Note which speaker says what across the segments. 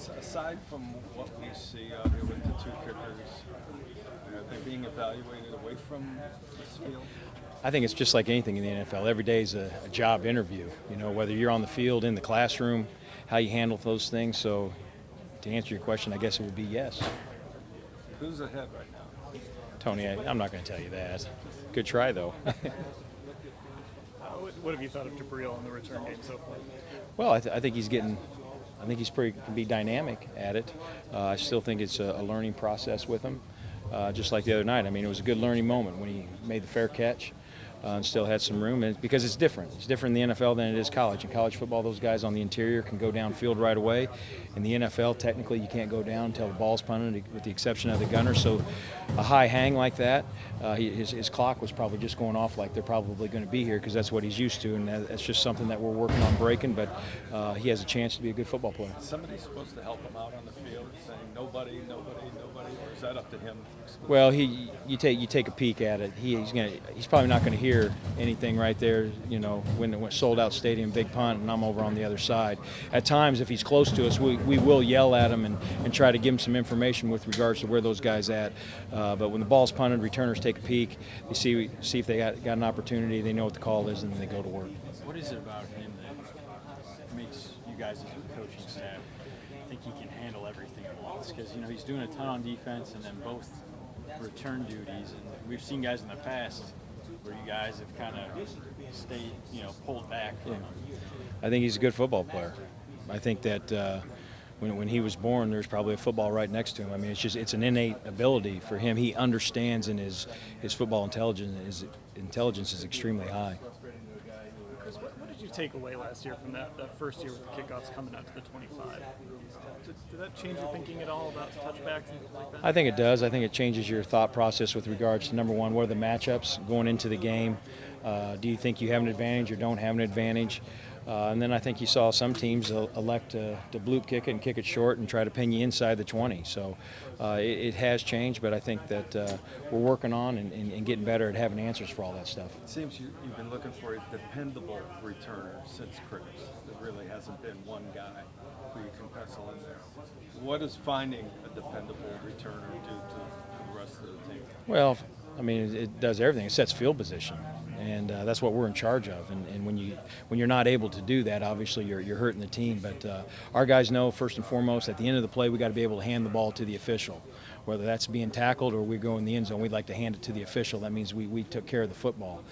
Speaker 1: Aside from what we see out here with the two kickers, are they being evaluated away from this field?
Speaker 2: I think it's just like anything in the NFL. Every day is a job interview, whether you're on the field, in the classroom, how you handle those things. So to answer your question, I guess it would be yes.
Speaker 1: Who's ahead right now?
Speaker 2: Tony, I'm not going to tell you that. Good try, though.
Speaker 3: What have you thought of Jabril in the return game so far?
Speaker 2: Well, I think he's getting. I think he's can be dynamic at it. I still think it's a learning process with him. Just like the other night. I mean, it was a good learning moment when he made the fair catch and still had some room. And because it's different. It's different in the NFL than it is college. In college football, those guys on the interior can go downfield right away. In the NFL, technically, you can't go down until the ball's punted, with the exception of the gunner. So a high hang like that, his clock was probably just going off like they're probably going to be here because that's what he's used to. And that's just something that we're working on breaking. But he has a chance to be a good football player.
Speaker 1: Somebody's supposed to help him out on the field, saying nobody, or is that up to him?
Speaker 2: Well, you take a peek at it. He's probably not going to hear anything right there. When it went sold out stadium, big punt, and I'm over on the other side. At times, if he's close to us, we will yell at him and try to give him some information with regards to where those guys at. But when the ball's punted, returners take a peek. They see if they got an opportunity. They know what the call is, and then they go to work.
Speaker 4: What is it about him that makes you guys as a coaching staff think he can handle everything at once? Because he's doing a ton on defense and then both return duties, and we've seen guys in the past where you guys have kind of stayed, pulled back from him.
Speaker 2: I think he's a good football player. I think that when he was born, there's probably a football right next to him. I mean, it's an innate ability for him. He understands, and his football intelligence is extremely high.
Speaker 3: Chris, what did you take away last year from that first year with the kickoffs coming out to the 25? Did that change your thinking at all about touchbacks and things like that?
Speaker 2: I think it does. I think it changes your thought process with regards to, number one, what are the matchups going into the game? Do you think you have an advantage or don't have an advantage? And then I think you saw some teams elect to bloop kick it and kick it short and try to pin you inside the 20. So it has changed, but I think that we're working on and getting better at having answers for all that stuff.
Speaker 1: It seems you've been looking for a dependable returner since Chris. There really hasn't been one guy who you can pencil in there. What does finding a dependable returner do to the rest of the team?
Speaker 2: Well, I mean, it does everything. It sets field position. And that's what we're in charge of. And when you're not able to do that, obviously you're hurting the team. But our guys know, first and foremost, at the end of the play, we got to be able to hand the ball to the official. Whether that's being tackled or we go in the end zone, we'd like to hand it to the official. That means we took care of the football.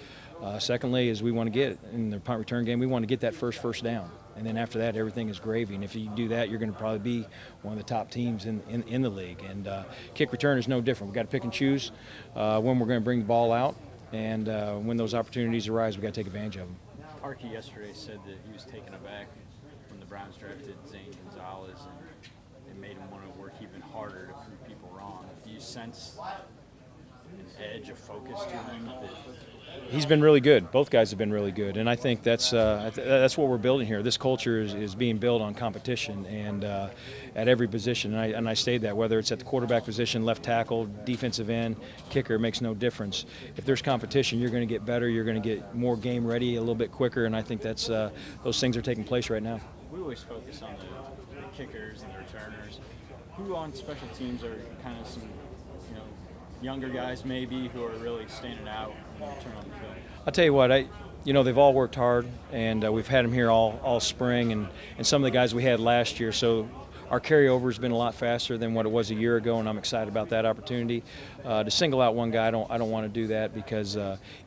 Speaker 2: Secondly, is we want to get in the punt return game, we want to get that first down. And then after that, everything is gravy. And if you do that, you're going to probably be one of the top teams in the league. And kick return is no different. We've got to pick and choose when we're going to bring the ball out. And when those opportunities arise, we've got to take advantage of them.
Speaker 4: Parkey yesterday said that he was taken aback when the Browns drafted Zane Gonzalez, and it made him want to work even harder to prove people wrong. Do you sense an edge of focus to him?
Speaker 2: He's been really good. Both guys have been really good, and I think that's what we're building here. This culture is being built on competition, and at every position. And I stated that whether it's at the quarterback position, left tackle, defensive end, kicker, it makes no difference. If there's competition, you're going to get better. You're going to get more game ready a little bit quicker, and I think that's those things are taking place right now.
Speaker 4: We always focus on the kickers and the returners. Who on special teams are kind of some younger guys maybe who are really standing out when they return on the field?
Speaker 2: I'll tell you what, they've all worked hard, and we've had them here all spring, and some of the guys we had last year. So our carryover has been a lot faster than what it was a year ago, and I'm excited about that opportunity. To single out one guy, I don't want to do that because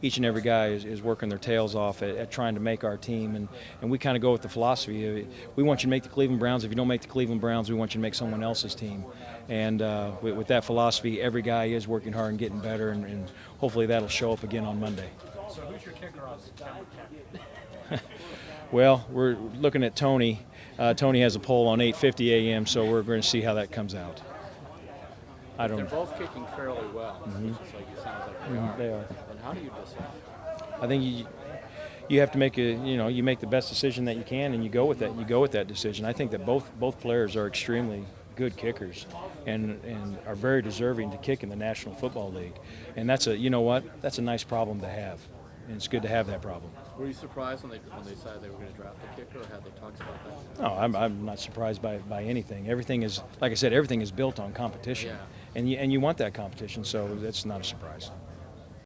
Speaker 2: each and every guy is working their tails off at trying to make our team, and we kind of go with the philosophy. We want you to make the Cleveland Browns. If you don't make the Cleveland Browns, we want you to make someone else's team. And with that philosophy, every guy is working hard and getting better, and hopefully that'll show up again on Monday.
Speaker 3: So who's your kicker on Talent?
Speaker 2: Well, we're looking at Tony. Tony has a poll on 8:50 a.m., so we're going to see how that comes out.
Speaker 5: They're both kicking fairly well, which is like it sounds like they are. And how do you decide?
Speaker 2: I think you have to make you make the best decision that you can, and you go with that. You go with that decision. I think that both players are extremely good kickers and are very deserving to kick in the National Football League. And that's a nice problem to have. and it's good to have that problem.
Speaker 5: Were you surprised when they decided they were going to draft a kicker, or had they talked about that?
Speaker 2: No, I'm not surprised by anything. Everything is, like I said, everything is built on competition,
Speaker 5: Yeah.
Speaker 2: and you want that competition, so that's not a surprise.